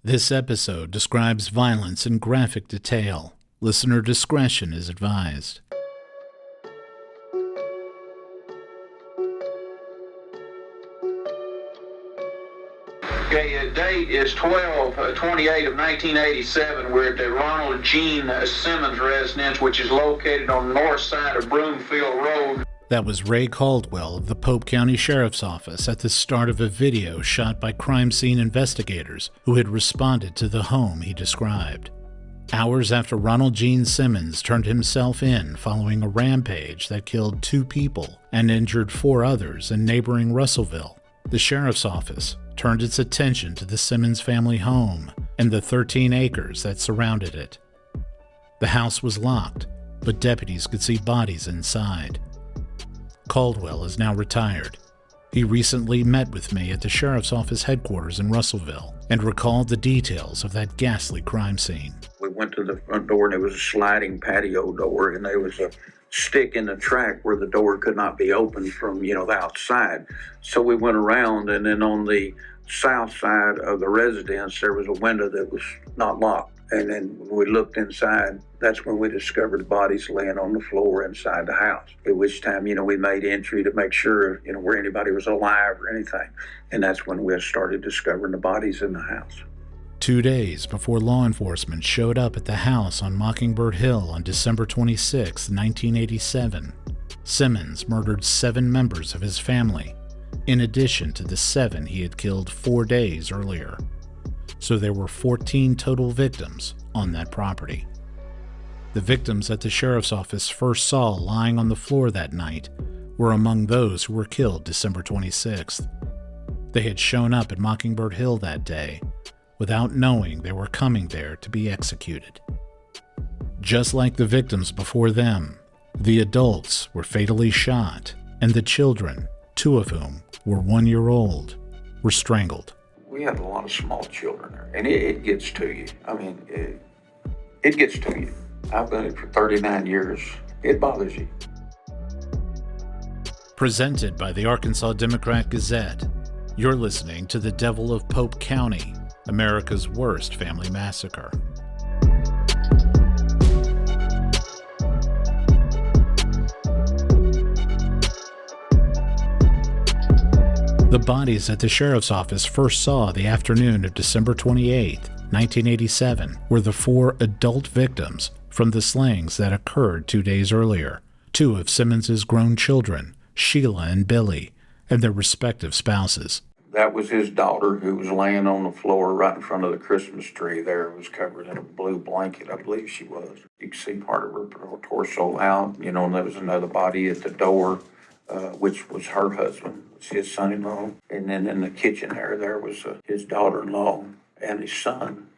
This episode describes violence in graphic detail. Listener discretion is advised. Okay, date is 12/28 of 1987. We're at the Ronald Gene Simmons residence, which is located on the north side of Broomfield Road. That was Ray Caldwell of the Pope County Sheriff's Office at the start of a video shot by crime scene investigators who had responded to the home he described. Hours after Ronald Gene Simmons turned himself in following a rampage that killed 2 people and injured 4 others in neighboring Russellville, the Sheriff's Office turned its attention to the Simmons family home and the 13 acres that surrounded it. The house was locked, but deputies could see bodies inside. Caldwell is now retired. He recently met with me at the Sheriff's Office headquarters in Russellville and recalled the details of that ghastly crime scene. We went to the front door and there was a sliding patio door and there was a stick in the track where the door could not be opened from, the outside. So we went around, and then on the south side of the residence, there was a window that was not locked. And then when we looked inside, that's when we discovered bodies laying on the floor inside the house. At which time, we made entry to make sure, where anybody was alive or anything. And that's when we started discovering the bodies in the house. 2 days before law enforcement showed up at the house on Mockingbird Hill on December 26, 1987, Simmons murdered 7 members of his family, in addition to the 7 he had killed 4 days earlier. So there were 14 total victims on that property. The victims that the sheriff's office first saw lying on the floor that night were among those who were killed December 26th. They had shown up at Mockingbird Hill that day without knowing they were coming there to be executed. Just like the victims before them, the adults were fatally shot, and the children, 2 of whom were 1 year old, were strangled. We had a lot of small children there, and it gets to you. It gets to you. I've done it for 39 years. It bothers you. Presented by the Arkansas Democrat-Gazette, you're listening to The Devil of Pope County, America's worst family massacre. The bodies that the sheriff's office first saw the afternoon of December 28, 1987, were the 4 adult victims from the slayings that occurred 2 days earlier. 2 of Simmons's grown children, Sheila and Billy, and their respective spouses. That was his daughter who was laying on the floor right in front of the Christmas tree there. It was covered in a blue blanket, I believe she was. You could see part of her torso out, and there was another body at the door, which was her husband, his son-in-law. And then in the kitchen there was his daughter-in-law and his son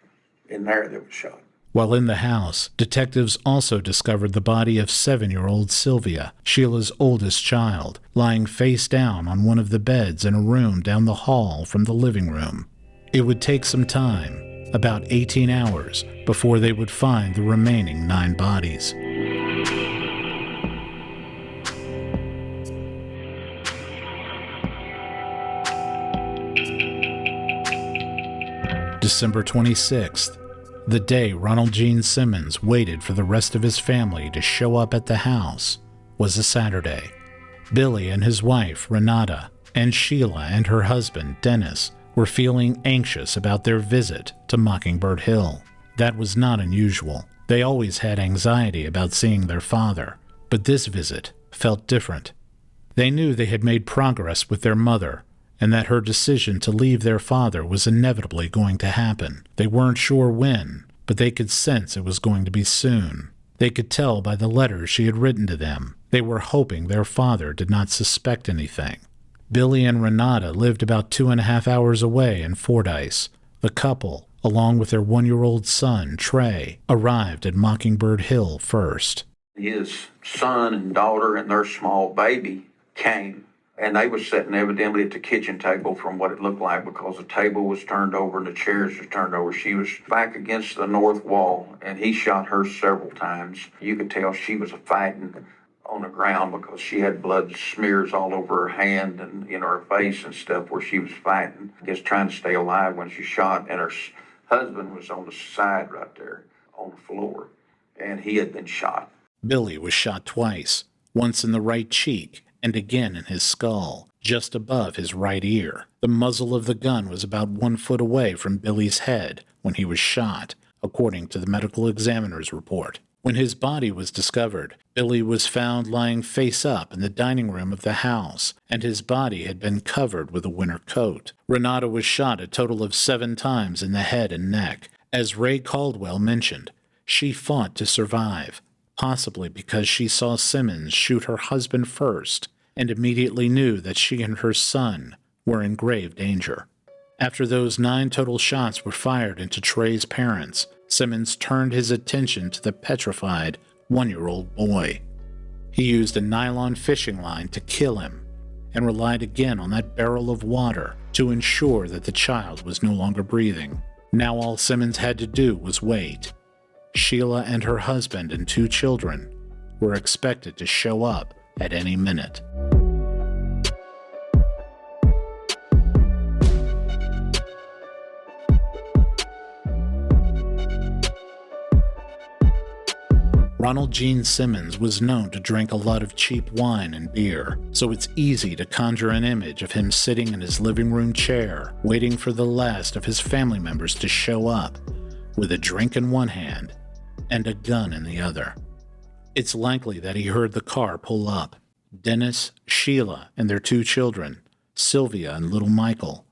in there that was shot. While in the house, detectives also discovered the body of 7-year-old Sylvia, Sheila's oldest child, lying face down on one of the beds in a room down the hall from the living room. It would take some time, about 18 hours, before they would find the remaining 9 bodies. December 26th, the day Ronald Gene Simmons waited for the rest of his family to show up at the house, was a Saturday. Billy and his wife, Renata, and Sheila and her husband, Dennis, were feeling anxious about their visit to Mockingbird Hill. That was not unusual. They always had anxiety about seeing their father, but this visit felt different. They knew they had made progress with their mother, and that her decision to leave their father was inevitably going to happen. They weren't sure when, but they could sense it was going to be soon. They could tell by the letters she had written to them. They were hoping their father did not suspect anything. Billy and Renata lived about 2.5 hours away in Fordyce. The couple, along with their 1-year-old son, Trey, arrived at Mockingbird Hill first. His son and daughter and their small baby came. And they were sitting evidently at the kitchen table from what it looked like, because the table was turned over and the chairs were turned over. She was back against the north wall, and he shot her several times. You could tell she was fighting on the ground because she had blood smears all over her hand and in her face and stuff where she was fighting, just trying to stay alive when she shot. And her husband was on the side right there on the floor, and he had been shot. Billy was shot twice, once in the right cheek and again in his skull, just above his right ear. The muzzle of the gun was about 1 foot away from Billy's head when he was shot, according to the medical examiner's report. When his body was discovered, Billy was found lying face up in the dining room of the house, and his body had been covered with a winter coat. Renata was shot a total of 7 times in the head and neck. As Ray Caldwell mentioned, she fought to survive, possibly because she saw Simmons shoot her husband first and immediately knew that she and her son were in grave danger. After those 9 total shots were fired into Trey's parents, Simmons turned his attention to the petrified 1-year-old boy. He used a nylon fishing line to kill him and relied again on that barrel of water to ensure that the child was no longer breathing. Now all Simmons had to do was wait. Sheila and her husband and 2 children were expected to show up at any minute. Ronald Gene Simmons was known to drink a lot of cheap wine and beer, so it's easy to conjure an image of him sitting in his living room chair, waiting for the last of his family members to show up, with a drink in one hand and a gun in the other. It's likely that he heard the car pull up. Dennis, Sheila, and their 2 children, Sylvia and little Michael,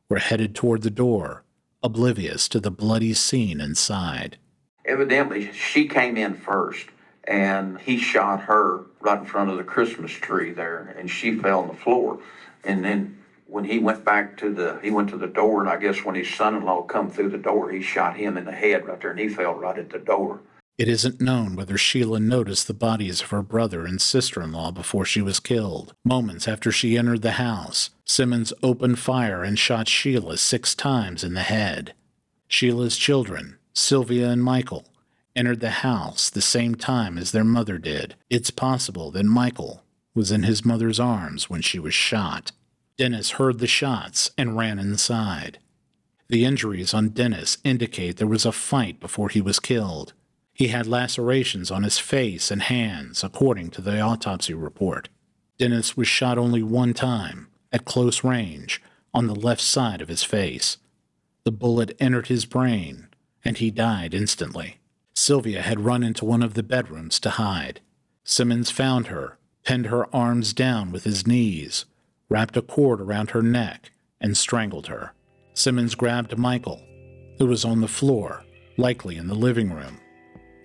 were headed toward the door, oblivious to the bloody scene inside. Evidently, she came in first, and he shot her right in front of the Christmas tree there, and she fell on the floor. And then when he went to the door, and I guess when his son-in-law come through the door, he shot him in the head right there, and he fell right at the door. It isn't known whether Sheila noticed the bodies of her brother and sister-in-law before she was killed. Moments after she entered the house, Simmons opened fire and shot Sheila 6 times in the head. Sheila's children, Sylvia and Michael, entered the house the same time as their mother did. It's possible that Michael was in his mother's arms when she was shot. Dennis heard the shots and ran inside. The injuries on Dennis indicate there was a fight before he was killed. He had lacerations on his face and hands, according to the autopsy report. Dennis was shot only 1 time, at close range, on the left side of his face. The bullet entered his brain, and he died instantly. Sylvia had run into one of the bedrooms to hide. Simmons found her, pinned her arms down with his knees, wrapped a cord around her neck, and strangled her. Simmons grabbed Michael, who was on the floor, likely in the living room,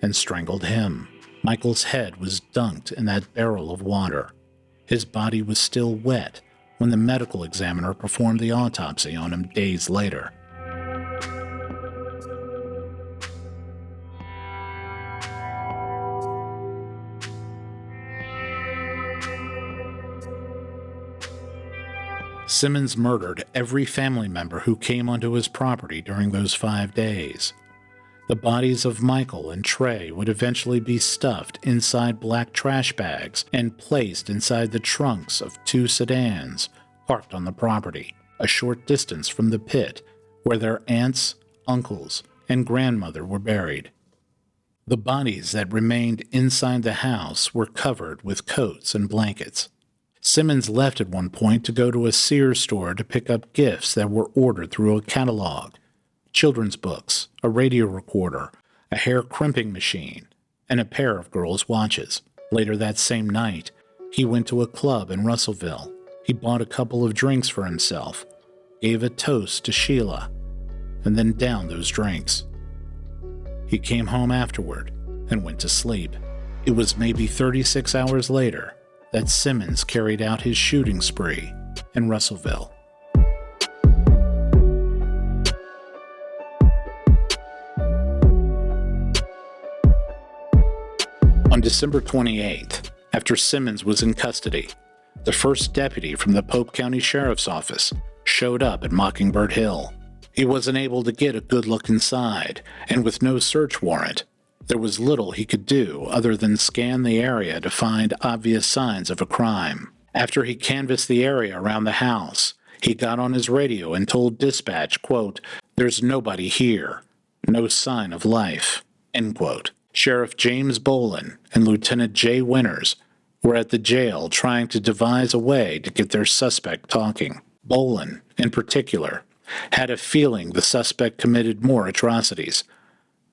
and strangled him. Michael's head was dunked in that barrel of water. His body was still wet when the medical examiner performed the autopsy on him days later. Simmons murdered every family member who came onto his property during those 5 days. The bodies of Michael and Trey would eventually be stuffed inside black trash bags and placed inside the trunks of 2 sedans parked on the property, a short distance from the pit where their aunts, uncles, and grandmother were buried. The bodies that remained inside the house were covered with coats and blankets. Simmons left at one point to go to a Sears store to pick up gifts that were ordered through a catalog: children's books, a radio recorder, a hair crimping machine, and a pair of girls' watches. Later that same night, he went to a club in Russellville. He bought a couple of drinks for himself, gave a toast to Sheila, and then downed those drinks. He came home afterward and went to sleep. It was maybe 36 hours later that Simmons carried out his shooting spree in Russellville. On December 28th, after Simmons was in custody, the first deputy from the Pope County Sheriff's Office showed up at Mockingbird Hill. He wasn't able to get a good look inside, and with no search warrant, there was little he could do other than scan the area to find obvious signs of a crime. After he canvassed the area around the house, he got on his radio and told dispatch, quote, There's nobody here. No sign of life." End quote. Sheriff James Bolin and Lieutenant Jay Winters were at the jail trying to devise a way to get their suspect talking. Bolin, in particular, had a feeling the suspect committed more atrocities,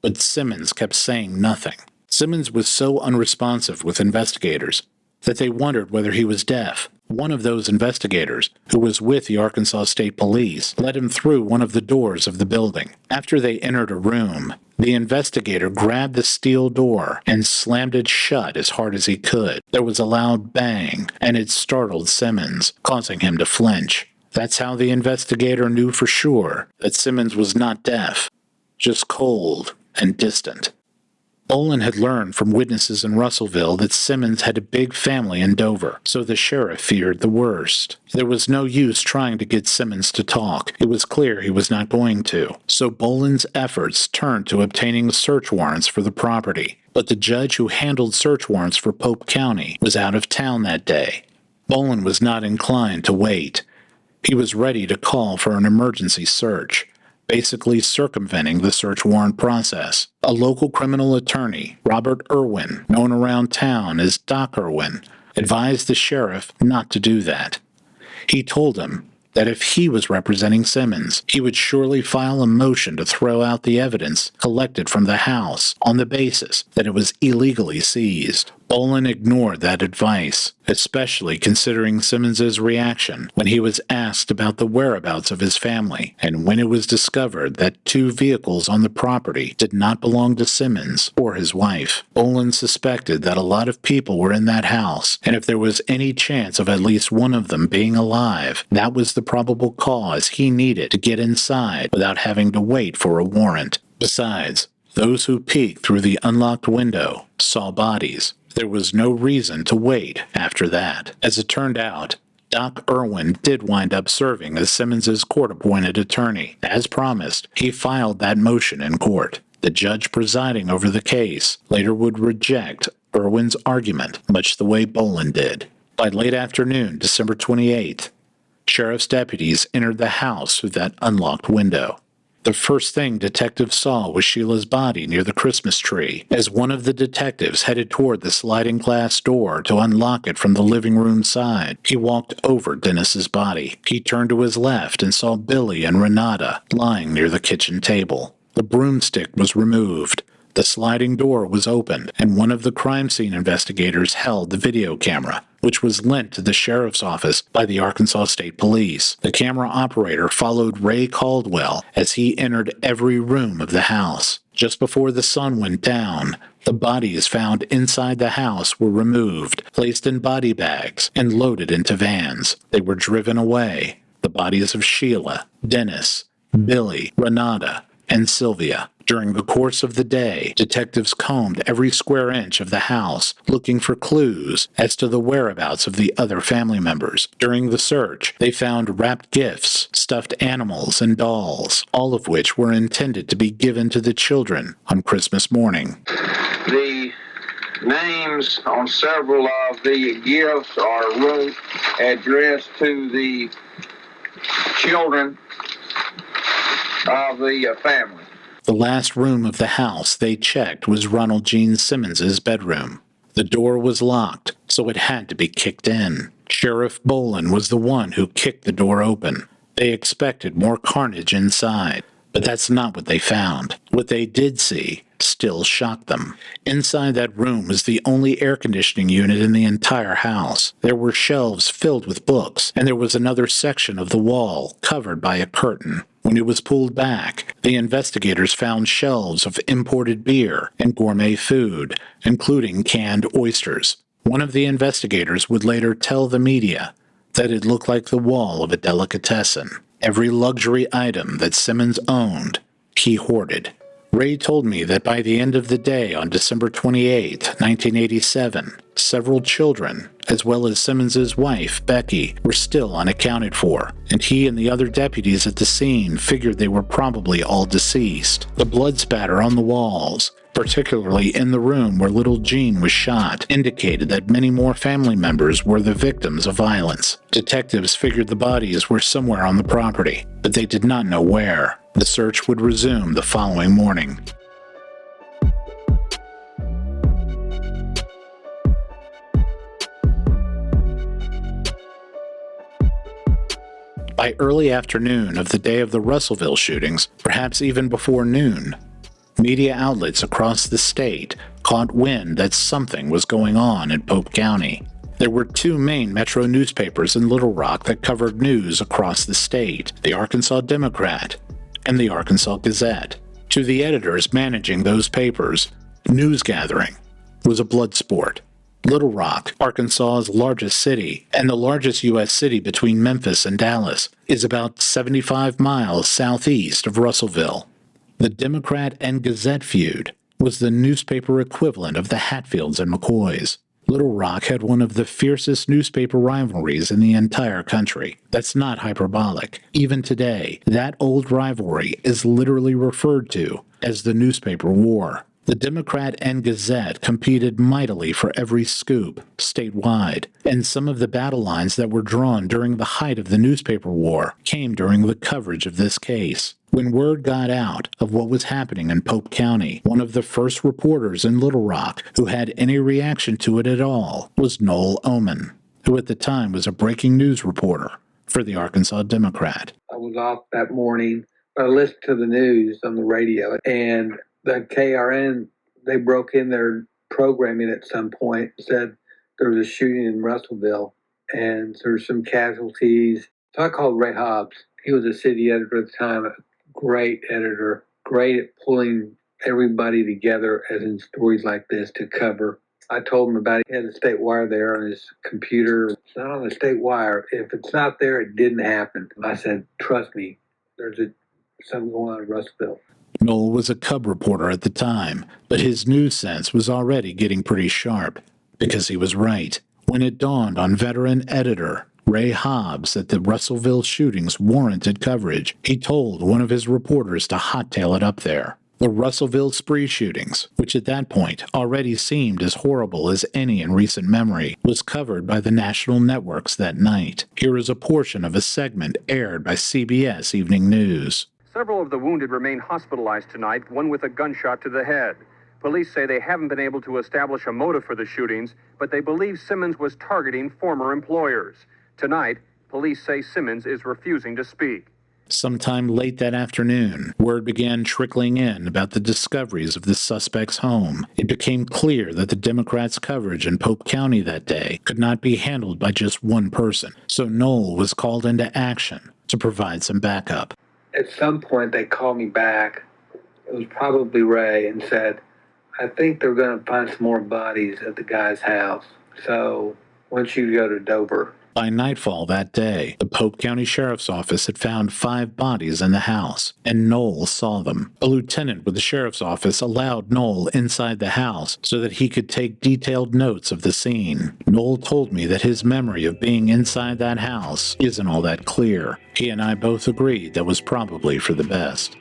but Simmons kept saying nothing. Simmons was so unresponsive with investigators that they wondered whether he was deaf. One of those investigators, who was with the Arkansas State Police, led him through one of the doors of the building. After they entered a room, the investigator grabbed the steel door and slammed it shut as hard as he could. There was a loud bang, and it startled Simmons, causing him to flinch. That's how the investigator knew for sure that Simmons was not deaf, just cold and distant. Bolin had learned from witnesses in Russellville that Simmons had a big family in Dover, so the sheriff feared the worst. There was no use trying to get Simmons to talk. It was clear he was not going to. So Bolin's efforts turned to obtaining search warrants for the property. But the judge who handled search warrants for Pope County was out of town that day. Bolin was not inclined to wait. He was ready to call for an emergency search, basically circumventing the search warrant process. A local criminal attorney, Robert Irwin, known around town as Doc Irwin, advised the sheriff not to do that. He told him that if he was representing Simmons, he would surely file a motion to throw out the evidence collected from the house on the basis that it was illegally seized. Bolin ignored that advice, especially considering Simmons's reaction when he was asked about the whereabouts of his family, and when it was discovered that 2 vehicles on the property did not belong to Simmons or his wife. Bolin suspected that a lot of people were in that house, and if there was any chance of at least one of them being alive, that was the probable cause he needed to get inside without having to wait for a warrant. Besides, those who peeked through the unlocked window saw bodies. There was no reason to wait after that. As it turned out, Doc Irwin did wind up serving as Simmons's court-appointed attorney. As promised, he filed that motion in court. The judge presiding over the case later would reject Irwin's argument, much the way Bolin did. By late afternoon, December 28th, sheriff's deputies entered the house through that unlocked window. The first thing detectives saw was Sheila's body near the Christmas tree. As one of the detectives headed toward the sliding glass door to unlock it from the living room side, he walked over Dennis's body. He turned to his left and saw Billy and Renata lying near the kitchen table. The broomstick was removed. The sliding door was opened, and one of the crime scene investigators held the video camera, which was lent to the sheriff's office by the Arkansas State Police. The camera operator followed Ray Caldwell as he entered every room of the house. Just before the sun went down, the bodies found inside the house were removed, placed in body bags, and loaded into vans. They were driven away. The bodies of Sheila, Dennis, Billy, Renata, and Sylvia. During the course of the day, detectives combed every square inch of the house, looking for clues as to the whereabouts of the other family members. During the search, they found wrapped gifts, stuffed animals, and dolls, all of which were intended to be given to the children on Christmas morning. The names on several of the gifts are wrote, addressed to the children of the family. The last room of the house they checked was Ronald Gene Simmons's bedroom. The door was locked, so it had to be kicked in. Sheriff Bolin was the one who kicked the door open. They expected more carnage inside, but that's not what they found. What they did see still shocked them. Inside that room was the only air conditioning unit in the entire house. There were shelves filled with books, and there was another section of the wall covered by a curtain. When it was pulled back, the investigators found shelves of imported beer and gourmet food, including canned oysters. One of the investigators would later tell the media that it looked like the wall of a delicatessen. Every luxury item that Simmons owned, he hoarded. Ray told me that by the end of the day on December 28, 1987, several children, as well as Simmons's wife, Becky, were still unaccounted for, and he and the other deputies at the scene figured they were probably all deceased. The blood spatter on the walls particularly in the room where little Jean was shot, indicated that many more family members were the victims of violence. Detectives figured the bodies were somewhere on the property, but they did not know where. The search would resume the following morning. By early afternoon of the day of the Russellville shootings, perhaps even before noon, media outlets across the state caught wind that something was going on in Pope County. There were two main metro newspapers in Little Rock that covered news across the state, the Arkansas Democrat and the Arkansas Gazette. To the editors managing those papers, news gathering was a blood sport. Little Rock, Arkansas's largest city, and the largest U.S. city between Memphis and Dallas, is about 75 miles southeast of Russellville. The Democrat and Gazette feud was the newspaper equivalent of the Hatfields and McCoys. Little Rock had one of the fiercest newspaper rivalries in the entire country. That's not hyperbolic. Even today, that old rivalry is literally referred to as the newspaper war. The Democrat and Gazette competed mightily for every scoop, statewide, and some of the battle lines that were drawn during the height of the newspaper war came during the coverage of this case. When word got out of what was happening in Pope County, one of the first reporters in Little Rock who had any reaction to it at all was Noel Oman, who at the time was a breaking news reporter for the Arkansas Democrat. I was off that morning. I listened to the news on the radio, and the KRN, they broke in their programming at some point, said there was a shooting in Russellville, and there were some casualties. So I called Ray Hobbs. He was a city editor at the time, a great editor, great at pulling everybody together as in stories like this to cover. I told him about it. He had the state wire there on his computer. It's not on the state wire. If it's not there, it didn't happen. I said, trust me, there's something going on in Russellville. Noel was a cub reporter at the time, but his news sense was already getting pretty sharp, because he was right. When it dawned on veteran editor Ray Hobbs that the Russellville shootings warranted coverage, he told one of his reporters to hot-tail it up there. The Russellville spree shootings, which at that point already seemed as horrible as any in recent memory, was covered by the national networks that night. Here is a portion of a segment aired by CBS Evening News. Several of the wounded remain hospitalized tonight, one with a gunshot to the head. Police say they haven't been able to establish a motive for the shootings, but they believe Simmons was targeting former employers. Tonight, police say Simmons is refusing to speak. Sometime late that afternoon, word began trickling in about the discoveries of the suspect's home. It became clear that the Democrats' coverage in Pope County that day could not be handled by just one person, so Noel was called into action to provide some backup. At some point, they called me back. It was probably Ray, and said, I think they're going to find some more bodies at the guy's house. So, I want you to go to Dover. By nightfall that day, the Pope County Sheriff's Office had found 5 bodies in the house, and Noel saw them. A lieutenant with the Sheriff's Office allowed Noel inside the house so that he could take detailed notes of the scene. Noel told me that his memory of being inside that house isn't all that clear. He and I both agreed that was probably for the best.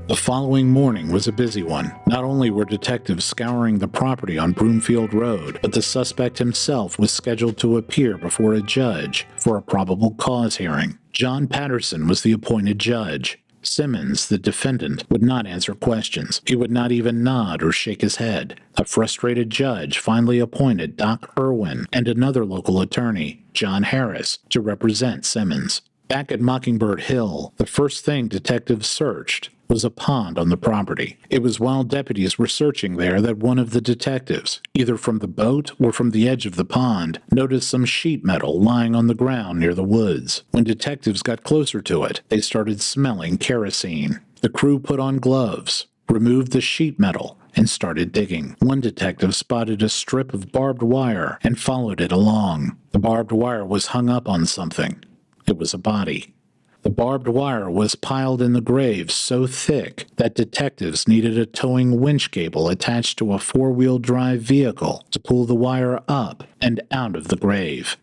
The following morning was a busy one. Not only were detectives scouring the property on Broomfield Road, but the suspect himself was scheduled to appear before a judge for a probable cause hearing. John Patterson was the appointed judge. Simmons, the defendant, would not answer questions. He would not even nod or shake his head. A frustrated judge finally appointed Doc Irwin and another local attorney, John Harris, to represent Simmons. Back at Mockingbird Hill, the first thing detectives searched was a pond on the property. It was while deputies were searching there that one of the detectives, either from the boat or from the edge of the pond, noticed some sheet metal lying on the ground near the woods. When detectives got closer to it, they started smelling kerosene. The crew put on gloves, removed the sheet metal, and started digging. One detective spotted a strip of barbed wire and followed it along. The barbed wire was hung up on something. It was a body. The barbed wire was piled in the grave so thick that detectives needed a towing winch cable attached to a four-wheel drive vehicle to pull the wire up and out of the grave.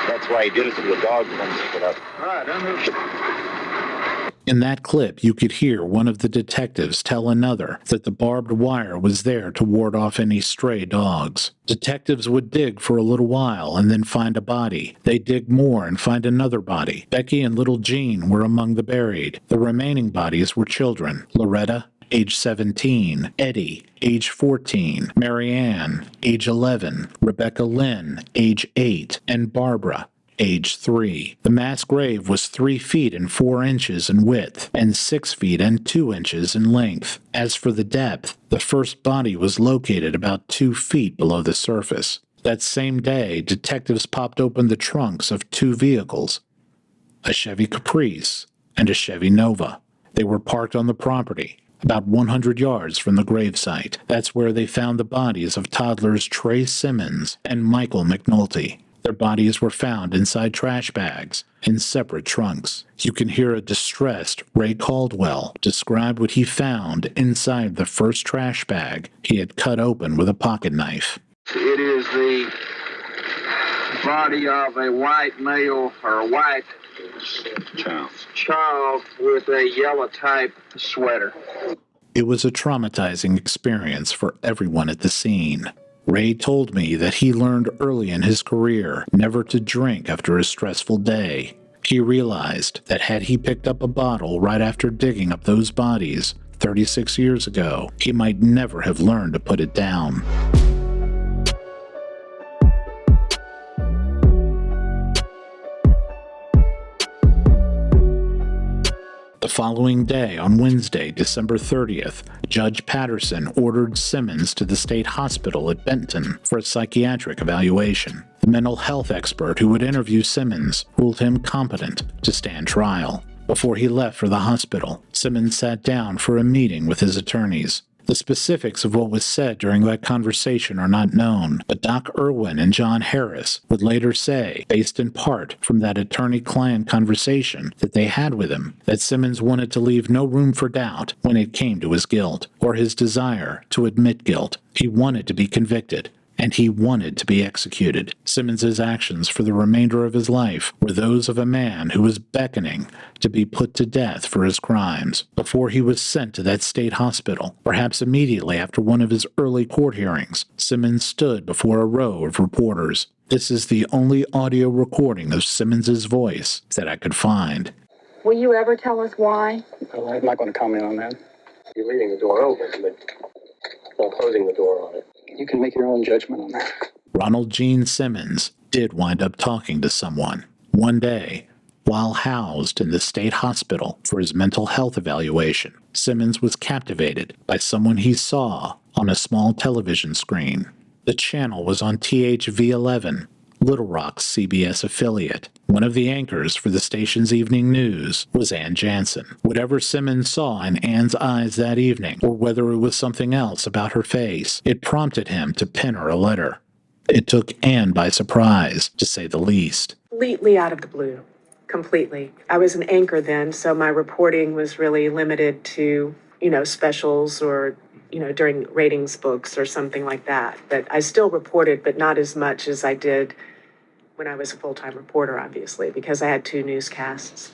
That's why he did it, so the dog comes to put up. In that clip, you could hear one of the detectives tell another that the barbed wire was there to ward off any stray dogs. Detectives would dig for a little while and then find a body. They'd dig more and find another body. Becky and little Jean were among the buried. The remaining bodies were children. Loretta, age 17, Eddie, age 14, Marianne, age 11, Rebecca Lynn, age 8, and Barbara, age 3. The mass grave was 3 feet and 4 inches in width and 6 feet and 2 inches in length. As for the depth, the first body was located about 2 feet below the surface. That same day, detectives popped open the trunks of 2 vehicles, a Chevy Caprice and a Chevy Nova. They were parked on the property, about 100 yards from the gravesite. That's where they found the bodies of toddlers Trey Simmons and Michael McNulty. Their bodies were found inside trash bags in separate trunks. You can hear a distressed Ray Caldwell describe what he found inside the first trash bag he had cut open with a pocket knife. It is the body of a white male or a white child with a yellow type sweater. It was a traumatizing experience for everyone at the scene. Ray told me that he learned early in his career never to drink after a stressful day. He realized that had he picked up a bottle right after digging up those bodies 36 years ago, he might never have learned to put it down. The following day, on Wednesday, December 30th, Judge Patterson ordered Simmons to the state hospital at Benton for a psychiatric evaluation. The mental health expert who would interview Simmons ruled him competent to stand trial. Before he left for the hospital, Simmons sat down for a meeting with his attorneys. The specifics of what was said during that conversation are not known, but Doc Irwin and John Harris would later say, based in part from that attorney-client conversation that they had with him, that Simmons wanted to leave no room for doubt when it came to his guilt, or his desire to admit guilt. He wanted to be convicted, and he wanted to be executed. Simmons's actions for the remainder of his life were those of a man who was beckoning to be put to death for his crimes. Before he was sent to that state hospital, perhaps immediately after one of his early court hearings, Simmons stood before a row of reporters. This is the only audio recording of Simmons's voice that I could find. Will you ever tell us why? Well, I'm not going to comment on that. You're leaving the door open, but not closing the door on it. You can make your own judgment on that. Ronald Gene Simmons did wind up talking to someone. One day, while housed in the state hospital for his mental health evaluation, Simmons was captivated by someone he saw on a small television screen. The channel was on THV-11, Little Rock's CBS affiliate. One of the anchors for the station's evening news was Ann Jansen. Whatever Simmons saw in Ann's eyes that evening, or whether it was something else about her face, it prompted him to pen her a letter. It took Ann by surprise, to say the least. Completely out of the blue. Completely. I was an anchor then, so my reporting was really limited to, specials or, during ratings books or something like that. But I still reported, but not as much as I did when I was a full-time reporter, obviously, because I had 2 newscasts.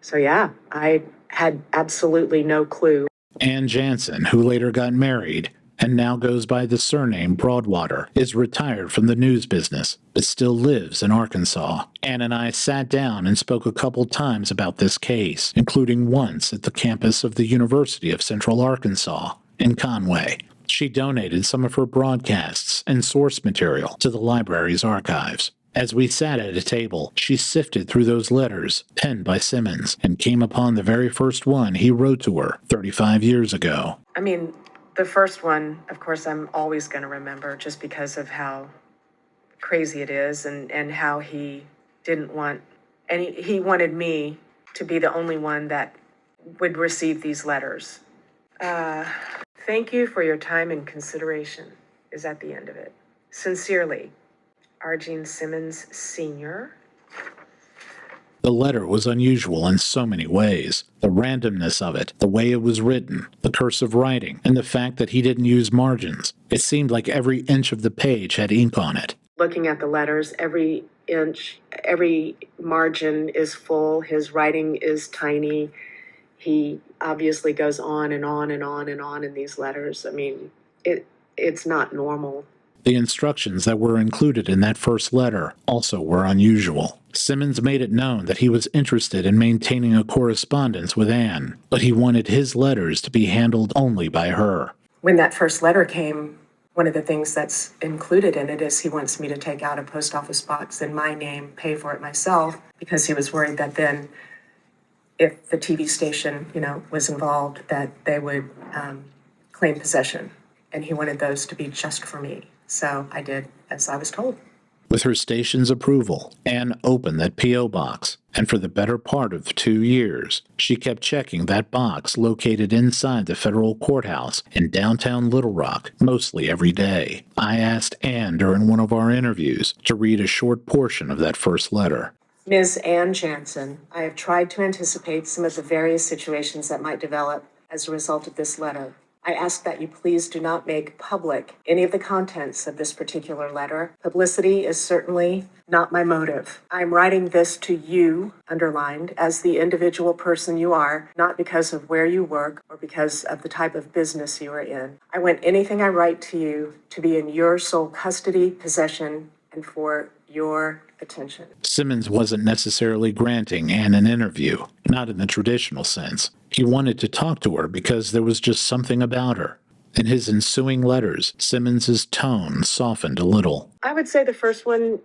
So yeah, I had absolutely no clue. Ann Jansen, who later got married and now goes by the surname Broadwater, is retired from the news business, but still lives in Arkansas. Ann and I sat down and spoke a couple times about this case, including once at the campus of the University of Central Arkansas in Conway. She donated some of her broadcasts and source material to the library's archives. As we sat at a table, she sifted through those letters penned by Simmons and came upon the very first one he wrote to her 35 years ago. I mean, the first one, of course, I'm always going to remember just because of how crazy it is and how he didn't want he wanted me to be the only one that would receive these letters. Thank you for your time and consideration is at the end of it. Sincerely, R. Gene Simmons, Sr. The letter was unusual in so many ways. The randomness of it, the way it was written, the cursive writing, and the fact that he didn't use margins. It seemed like every inch of the page had ink on it. Looking at the letters, every inch, every margin is full. His writing is tiny. He obviously goes on and on and on and on in these letters. I mean, it's not normal. The instructions that were included in that first letter also were unusual. Simmons made it known that he was interested in maintaining a correspondence with Anne, but he wanted his letters to be handled only by her. When that first letter came, one of the things that's included in it is he wants me to take out a post office box in my name, pay for it myself, because he was worried that then if the TV station, was involved, that they would claim possession. And he wanted those to be just for me. So I did as I was told. With her station's approval, Anne opened that P.O. box, and for the better part of 2 years, she kept checking that box located inside the federal courthouse in downtown Little Rock, mostly every day. I asked Anne during one of our interviews to read a short portion of that first letter. Ms. Ann Jansen, I have tried to anticipate some of the various situations that might develop as a result of this letter. I ask that you please do not make public any of the contents of this particular letter. Publicity is certainly not my motive. I'm writing this to you, underlined, as the individual person you are, not because of where you work or because of the type of business you are in. I want anything I write to you to be in your sole custody, possession, and for your attention. Simmons wasn't necessarily granting Anne an interview, not in the traditional sense. He wanted to talk to her because there was just something about her. In his ensuing letters, Simmons's tone softened a little. I would say the first one,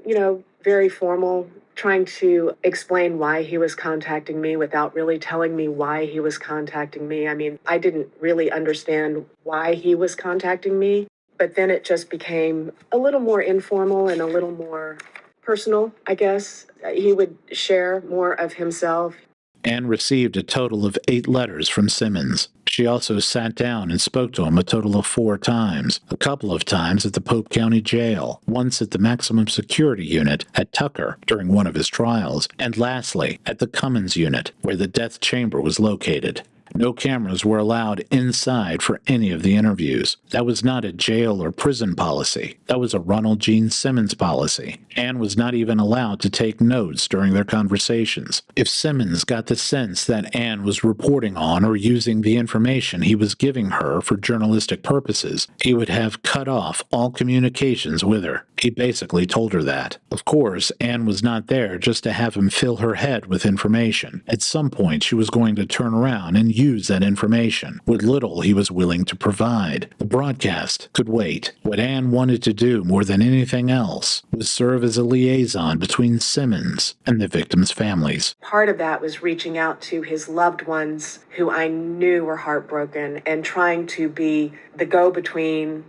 very formal, trying to explain why he was contacting me without really telling me why he was contacting me. I mean, I didn't really understand why he was contacting me, but then it just became a little more informal and a little more personal, I guess. He would share more of himself. Anne received a total of 8 letters from Simmons. She also sat down and spoke to him a total of 4 times, a couple of times at the Pope County Jail, once at the maximum security unit at Tucker during one of his trials, and lastly at the Cummins unit, where the death chamber was located. No cameras were allowed inside for any of the interviews. That was not a jail or prison policy. That was a Ronald Gene Simmons policy. Anne was not even allowed to take notes during their conversations. If Simmons got the sense that Anne was reporting on or using the information he was giving her for journalistic purposes, he would have cut off all communications with her. He basically told her that. Of course, Anne was not there just to have him fill her head with information. At some point, she was going to turn around and use that information, with little he was willing to provide. The broadcast could wait. What Anne wanted to do more than anything else was serve as a liaison between Simmons and the victims' families. Part of that was reaching out to his loved ones who I knew were heartbroken and trying to be the go-between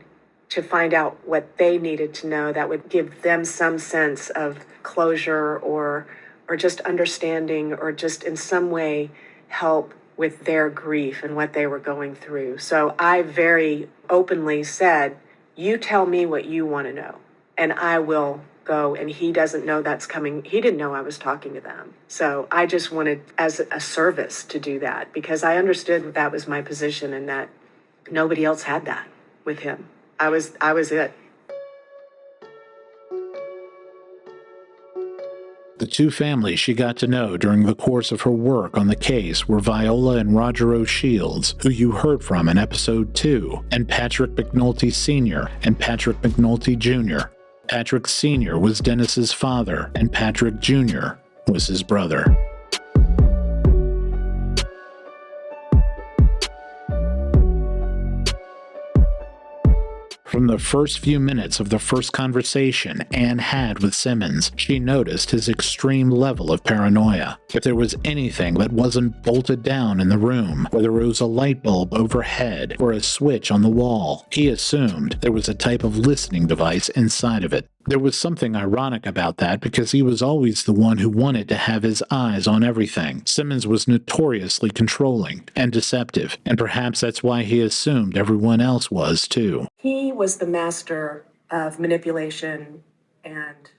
to find out what they needed to know that would give them some sense of closure or just understanding or just in some way help with their grief and what they were going through. So I very openly said, you tell me what you want to know and I will go. And he doesn't know that's coming. He didn't know I was talking to them. So I just wanted as a service to do that because I understood that was my position and that nobody else had that with him. I was it. The 2 families she got to know during the course of her work on the case were Viola and Roger O'Shields, who you heard from in episode 2, and Patrick McNulty Sr. and Patrick McNulty Jr. Patrick Sr. was Dennis's father, and Patrick Jr. was his brother. From the first few minutes of the first conversation Anne had with Simmons, she noticed his extreme level of paranoia. If there was anything that wasn't bolted down in the room, whether it was a light bulb overhead or a switch on the wall, he assumed there was a type of listening device inside of it. There was something ironic about that because he was always the one who wanted to have his eyes on everything. Simmons was notoriously controlling and deceptive, and perhaps that's why he assumed everyone else was too. He was the master of manipulation and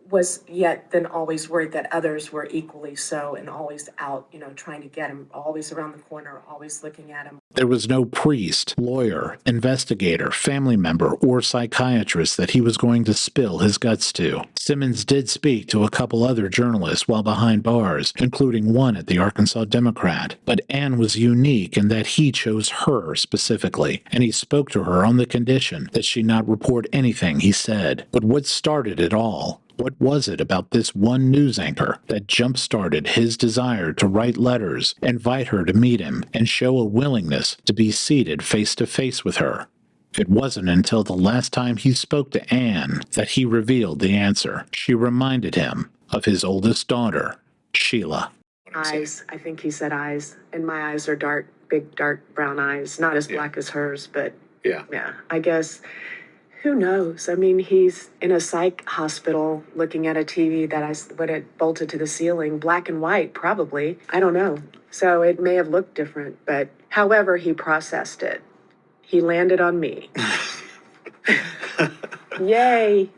was yet then always worried that others were equally so and always out, trying to get him, always around the corner, always looking at him. There was no priest, lawyer, investigator, family member, or psychiatrist that he was going to spill his guts to. Simmons did speak to a couple other journalists while behind bars, including one at the Arkansas Democrat, but Ann was unique in that he chose her specifically, and he spoke to her on the condition that she not report anything he said. But what started it all? What was it about this one news anchor that jump-started his desire to write letters, invite her to meet him, and show a willingness to be seated face-to-face with her? It wasn't until the last time he spoke to Anne that he revealed the answer. She reminded him of his oldest daughter, Sheila. Eyes. I think he said eyes. And my eyes are dark, big, dark brown eyes. Not as black as hers, but yeah, I guess... Who knows? I mean, he's in a psych hospital looking at a TV that would have bolted to the ceiling, black and white, probably. I don't know. So it may have looked different, but however he processed it, he landed on me. Yay!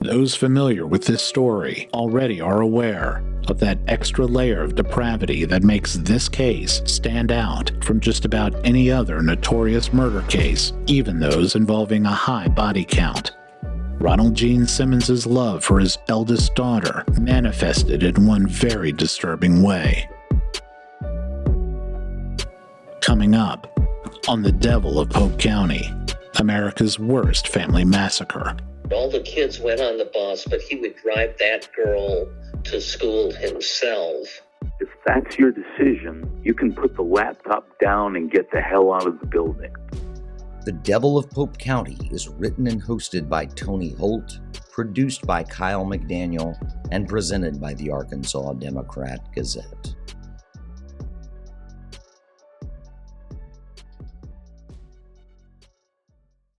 Those familiar with this story already are aware of that extra layer of depravity that makes this case stand out from just about any other notorious murder case, even those involving a high body count. Ronald Gene Simmons' love for his eldest daughter manifested in one very disturbing way. Coming up on The Devil of Pope County, America's worst family massacre. All the kids went on the bus, but he would drive that girl to school himself. If that's your decision, you can put the laptop down and get the hell out of the building. The Devil of Pope County is written and hosted by Tony Holt, produced by Kyle McDaniel, and presented by the Arkansas Democrat Gazette.